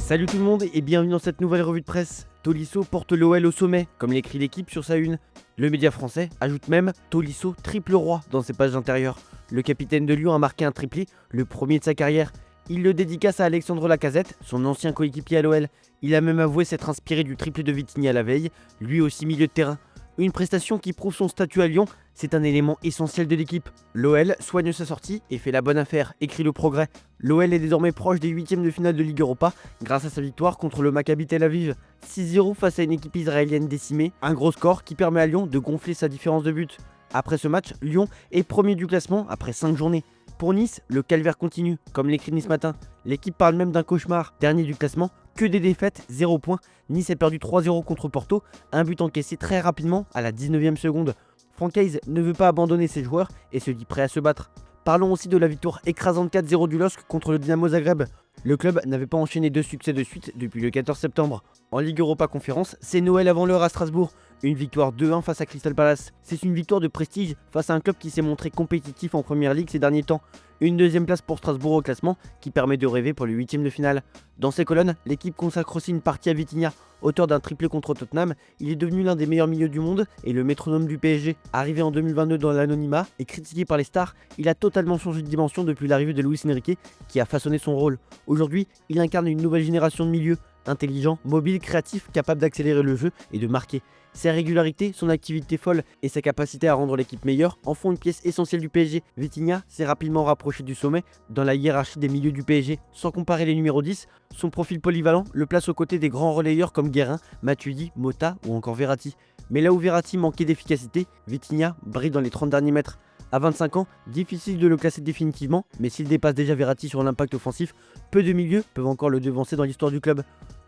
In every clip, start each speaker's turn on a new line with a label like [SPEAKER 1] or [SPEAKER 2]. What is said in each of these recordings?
[SPEAKER 1] Salut tout le monde et bienvenue dans cette nouvelle revue de presse. Tolisso porte l'OL au sommet, comme l'écrit l'équipe sur sa une. Le média français ajoute même Tolisso triple roi dans ses pages intérieures. Le capitaine de Lyon a marqué un triplé, le premier de sa carrière. Il le dédicace à Alexandre Lacazette, son ancien coéquipier à l'OL. Il a même avoué s'être inspiré du triplé de Vitinha la veille, lui aussi milieu de terrain. Une prestation qui prouve son statut à Lyon, c'est un élément essentiel de l'équipe. L'OL soigne sa sortie et fait la bonne affaire, écrit le Progrès. L'OL est désormais proche des huitièmes de finale de Ligue Europa grâce à sa victoire contre le Maccabi Tel Aviv. 6-0 face à une équipe israélienne décimée, un gros score qui permet à Lyon de gonfler sa différence de but. Après ce match, Lyon est premier du classement après 5 journées. Pour Nice, le calvaire continue, comme l'écrit Nice Matin. L'équipe parle même d'un cauchemar. Dernier du classement, que des défaites, 0 points. Nice a perdu 3-0 contre Porto, un but encaissé très rapidement à la 19e seconde. Franck Hayes ne veut pas abandonner ses joueurs et se dit prêt à se battre. Parlons aussi de la victoire écrasante 4-0 du LOSC contre le Dynamo Zagreb. Le club n'avait pas enchaîné 2 succès de suite depuis le 14 septembre. En Ligue Europa Conférence, c'est Noël avant l'heure à Strasbourg. Une victoire 2-1 face à Crystal Palace. C'est une victoire de prestige face à un club qui s'est montré compétitif en Première Ligue ces derniers temps. Une deuxième place pour Strasbourg au classement qui permet de rêver pour le 8e de finale. Dans ses colonnes, l'équipe consacre aussi une partie à Vitinha. Auteur d'un triplé contre Tottenham, il est devenu l'un des meilleurs milieux du monde et le métronome du PSG. Arrivé en 2022 dans l'anonymat et critiqué par les stars, il a totalement changé de dimension depuis l'arrivée de Luis Enrique qui a façonné son rôle. Aujourd'hui, il incarne une nouvelle génération de milieux, intelligent, mobile, créatif, capable d'accélérer le jeu et de marquer. Sa régularité, son activité folle et sa capacité à rendre l'équipe meilleure en font une pièce essentielle du PSG. Vitinha s'est rapidement rapproché du sommet dans la hiérarchie des milieux du PSG. Sans comparer les numéros 10, son profil polyvalent le place aux côtés des grands relayeurs comme Guérin, Matuidi, Mota ou encore Verratti. Mais là où Verratti manquait d'efficacité, Vitinha brille dans les 30 derniers mètres. À 25 ans, difficile de le classer définitivement, mais s'il dépasse déjà Verratti sur l'impact offensif, peu de milieux peuvent encore le devancer dans l'histoire du club.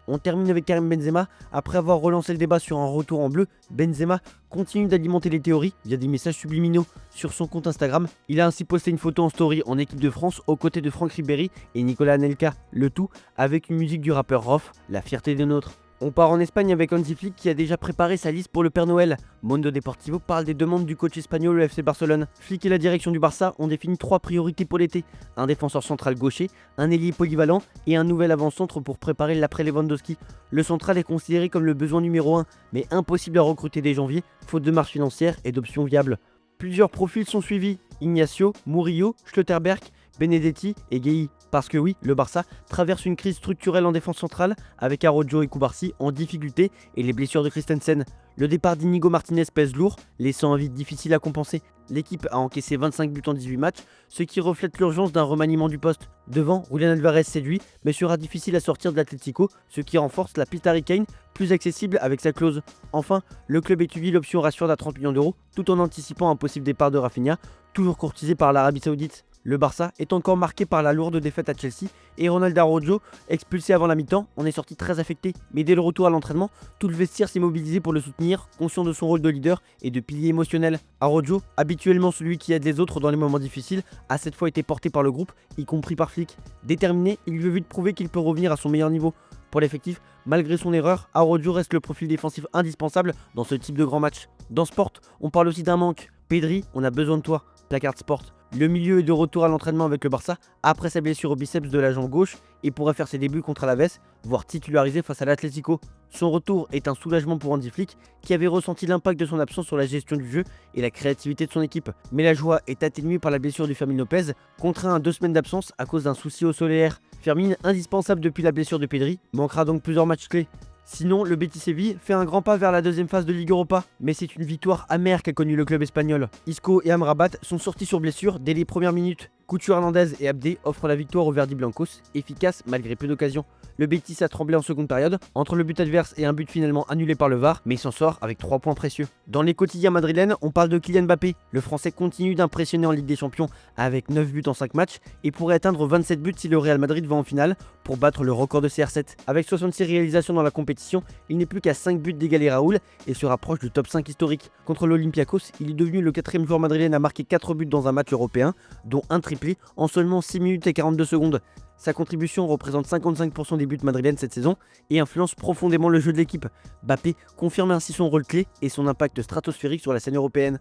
[SPEAKER 1] On termine avec Karim Benzema. Après avoir relancé le débat sur un retour en bleu, Benzema continue d'alimenter les théories via des messages subliminaux sur son compte Instagram. Il a ainsi posté une photo en story en équipe de France aux côtés de Franck Ribéry et Nicolas Anelka, le tout avec une musique du rappeur Rof, la fierté des nôtres. On part en Espagne avec Hansi Flick qui a déjà préparé sa liste pour le Père Noël. Mundo Deportivo parle des demandes du coach espagnol au FC Barcelone. Flick et la direction du Barça ont défini 3 priorités pour l'été. Un défenseur central gaucher, un ailier polyvalent et un nouvel avant-centre pour préparer l'après Lewandowski. Le central est considéré comme le besoin numéro 1, mais impossible à recruter dès janvier, faute de marge financière et d'options viables. Plusieurs profils sont suivis, Ignacio, Murillo, Schlotterberg, Benedetti et Gueye. Parce que oui, le Barça traverse une crise structurelle en défense centrale avec Araujo et Cubarsí en difficulté et les blessures de Christensen. Le départ d'Inigo Martinez pèse lourd, laissant un vide difficile à compenser. L'équipe a encaissé 25 buts en 18 matchs, ce qui reflète l'urgence d'un remaniement du poste. Devant, Julián Alvarez séduit, mais sera difficile à sortir de l'Atlético, ce qui renforce la piste Harry Kane, plus accessible avec sa clause. Enfin, le club étudie l'option Rashford à 30 millions d'euros, tout en anticipant un possible départ de Rafinha, toujours courtisé par l'Arabie Saoudite. Le Barça est encore marqué par la lourde défaite à Chelsea et Ronald Araujo, expulsé avant la mi-temps, en est sorti très affecté. Mais dès le retour à l'entraînement, tout le vestiaire s'est mobilisé pour le soutenir, conscient de son rôle de leader et de pilier émotionnel. Araujo, habituellement celui qui aide les autres dans les moments difficiles, a cette fois été porté par le groupe, y compris par Flick. Déterminé, il lui a vu de prouver qu'il peut revenir à son meilleur niveau. Pour l'effectif, malgré son erreur, Araujo reste le profil défensif indispensable dans ce type de grand match. Dans Sport, on parle aussi d'un manque. Pedri, on a besoin de toi. Placard Sport. Le milieu est de retour à l'entraînement avec le Barça après sa blessure au biceps de la jambe gauche et pourrait faire ses débuts contre Alaves, voire titularisé face à l'Atlético. Son retour est un soulagement pour Hansi Flick qui avait ressenti l'impact de son absence sur la gestion du jeu et la créativité de son équipe. Mais la joie est atténuée par la blessure du Fermin Lopez, contraint à 2 semaines d'absence à cause d'un souci au solaire. Fermin, indispensable depuis la blessure de Pedri, manquera donc plusieurs matchs clés. Sinon, le Betis Séville fait un grand pas vers la deuxième phase de Ligue Europa, mais c'est une victoire amère qu'a connue le club espagnol. Isco et Amrabat sont sortis sur blessure dès les premières minutes. Couture Hernandez et Abdé offrent la victoire au Verdi Blancos, efficace malgré peu d'occasions. Le Betis a tremblé en seconde période, entre le but adverse et un but finalement annulé par le VAR, mais il s'en sort avec 3 points précieux. Dans les quotidiens madrilènes, on parle de Kylian Mbappé. Le Français continue d'impressionner en Ligue des Champions avec 9 buts en 5 matchs et pourrait atteindre 27 buts si le Real Madrid va en finale pour battre le record de CR7. Avec 66 réalisations dans la compétition, il n'est plus qu'à 5 buts d'égaler Raoul et se rapproche du top 5 historique. Contre l'Olympiakos, il est devenu le 4e joueur madrilène à marquer 4 buts dans un match européen, dont un triplé en seulement 6 minutes et 42 secondes. Sa contribution représente 55% des buts madrilènes cette saison et influence profondément le jeu de l'équipe. Mbappé confirme ainsi son rôle clé et son impact stratosphérique sur la scène européenne.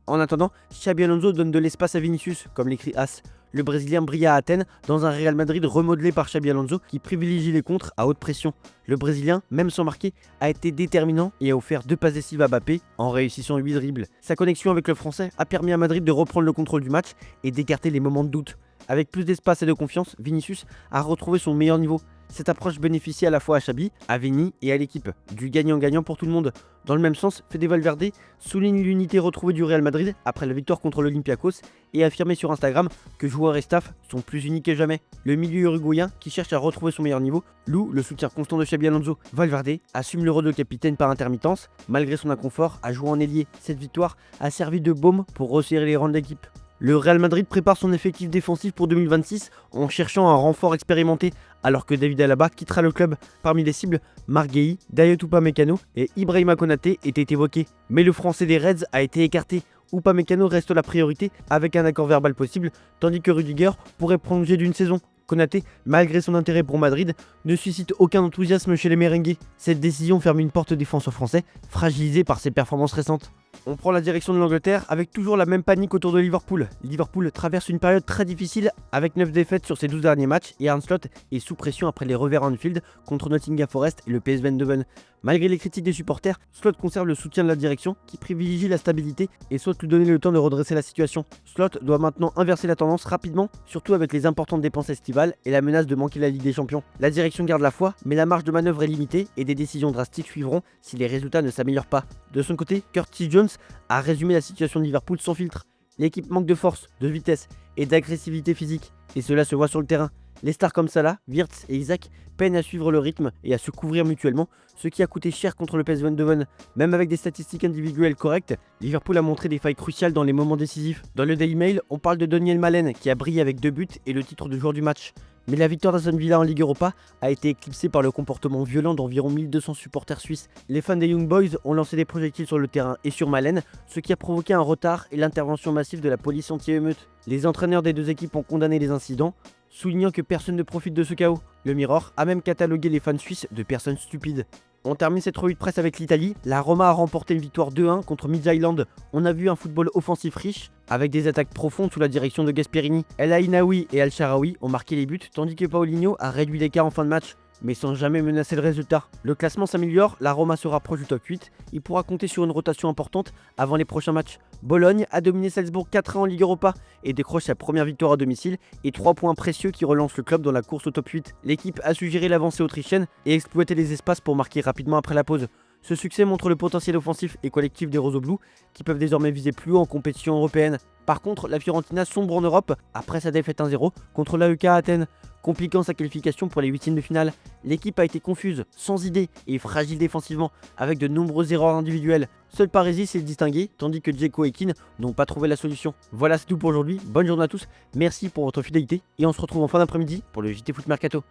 [SPEAKER 1] En attendant, Xabi Alonso donne de l'espace à Vinicius, comme l'écrit As. Le Brésilien brille à Athènes dans un Real Madrid remodelé par Xabi Alonso qui privilégie les contres à haute pression. Le Brésilien, même sans marquer, a été déterminant et a offert 2 passes décisives à Mbappé en réussissant 8 dribbles. Sa connexion avec le Français a permis à Madrid de reprendre le contrôle du match et d'écarter les moments de doute. Avec plus d'espace et de confiance, Vinicius a retrouvé son meilleur niveau. Cette approche bénéficie à la fois à Xabi, à Vini et à l'équipe. Du gagnant-gagnant pour tout le monde. Dans le même sens, Fede Valverde souligne l'unité retrouvée du Real Madrid après la victoire contre l'Olympiakos et a affirmé sur Instagram que joueurs et staff sont plus unis que jamais. Le milieu uruguayen, qui cherche à retrouver son meilleur niveau, loue le soutien constant de Xabi Alonso. Valverde assume le rôle de capitaine par intermittence, malgré son inconfort à jouer en ailier. Cette victoire a servi de baume pour resserrer les rangs de l'équipe. Le Real Madrid prépare son effectif défensif pour 2026 en cherchant un renfort expérimenté, alors que David Alaba quittera le club. Parmi les cibles, Marc Guéhi, Dayot Upamecano et Ibrahima Konaté étaient évoqués. Mais le français des Reds a été écarté. Upamecano reste la priorité avec un accord verbal possible, tandis que Rudiger pourrait prolonger d'une saison. Konaté, malgré son intérêt pour Madrid, ne suscite aucun enthousiasme chez les merengues. Cette décision ferme une porte défenseur français, fragilisé par ses performances récentes. On prend la direction de l'Angleterre avec toujours la même panique autour de Liverpool. Liverpool traverse une période très difficile avec 9 défaites sur ses 12 derniers matchs et Arne Slot est sous pression après les revers à Anfield contre Nottingham Forest et le PSV Eindhoven. Malgré les critiques des supporters, Slot conserve le soutien de la direction qui privilégie la stabilité et souhaite lui donner le temps de redresser la situation. Slot doit maintenant inverser la tendance rapidement, surtout avec les importantes dépenses estivales et la menace de manquer la Ligue des Champions. La direction garde la foi, mais la marge de manœuvre est limitée et des décisions drastiques suivront si les résultats ne s'améliorent pas. De son côté, Curtis Jones a résumé la situation de Liverpool sans filtre. L'équipe manque de force, de vitesse et d'agressivité physique, et cela se voit sur le terrain. Les stars comme Salah, Wirtz et Isaac peinent à suivre le rythme et à se couvrir mutuellement, ce qui a coûté cher contre le PSV Eindhoven. Même avec des statistiques individuelles correctes, Liverpool a montré des failles cruciales dans les moments décisifs. Dans le Daily Mail, on parle de Daniel Malen qui a brillé avec 2 buts et le titre de joueur du match. Mais la victoire d'Aston Villa en Ligue Europa a été éclipsée par le comportement violent d'environ 1200 supporters suisses. Les fans des Young Boys ont lancé des projectiles sur le terrain et sur Malen, ce qui a provoqué un retard et l'intervention massive de la police anti-émeute. Les entraîneurs des 2 équipes ont condamné les incidents, soulignant que personne ne profite de ce chaos. Le Mirror a même catalogué les fans suisses de personnes stupides. On termine cette revue de presse avec l'Italie. La Roma a remporté une victoire 2-1 contre Midtjylland. On a vu un football offensif riche, avec des attaques profondes sous la direction de Gasperini. El Ainaoui et Al Sharawi ont marqué les buts, tandis que Paulinho a réduit l'écart en fin de match, mais sans jamais menacer le résultat. Le classement s'améliore, la Roma se rapproche du top 8. Il pourra compter sur une rotation importante avant les prochains matchs. Bologne a dominé Salzbourg 4-1 en Ligue Europa et décroche sa première victoire à domicile et 3 points précieux qui relancent le club dans la course au top 8. L'équipe a su gérer l'avancée autrichienne et exploiter les espaces pour marquer rapidement après la pause. Ce succès montre le potentiel offensif et collectif des Roseaux-Bleus qui peuvent désormais viser plus haut en compétition européenne. Par contre, la Fiorentina sombre en Europe après sa défaite 1-0 contre l'AEK à Athènes, compliquant sa qualification pour les 8e de finale. L'équipe a été confuse, sans idée et fragile défensivement, avec de nombreuses erreurs individuelles. Seul Parisi s'est distingué, tandis que Dzeko et Keane n'ont pas trouvé la solution. Voilà, c'est tout pour aujourd'hui. Bonne journée à tous, merci pour votre fidélité et on se retrouve en fin d'après-midi pour le JT Foot Mercato.